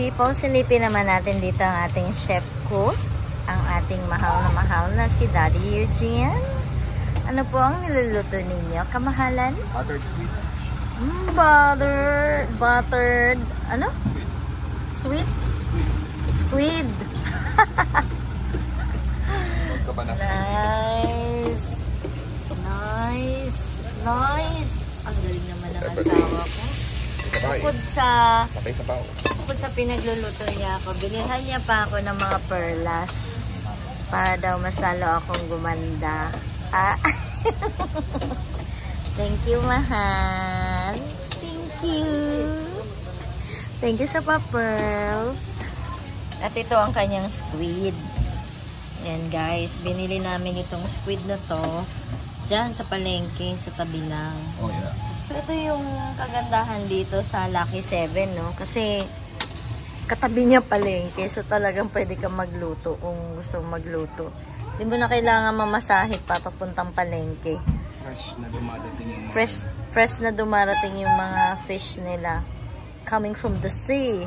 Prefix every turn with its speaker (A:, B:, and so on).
A: people, silipin naman natin dito ang ating chef cook. Ang ating mahal na si Daddy Eugene. Ano po ang niluluto ninyo? Kamahalan?
B: Buttered sweet.
A: Buttered, ano? Sweet? Squid. Nice. Ang galing naman ng asawa ko. Bukod sa pinagluluto niya ako, binilhan niya pa ako ng mga perlas para daw mas lalo akong gumanda. Thank you, mahal. Thank you sa pa-pearl. At ito ang kanyang squid. Ayan guys, binili namin itong squid na to dyan sa palengke, sa tabi lang.
B: Oh yeah.
A: So ito yung kagandahan dito sa Lucky 7, no? Kasi katabi niya palengke, so talagang pwede ka magluto kung gusto magluto. Hindi mo na kailangan mamasahit pa papuntang palengke.
B: Fresh na dumarating yung
A: fresh na dumarating yung mga fish nila. Coming from the sea.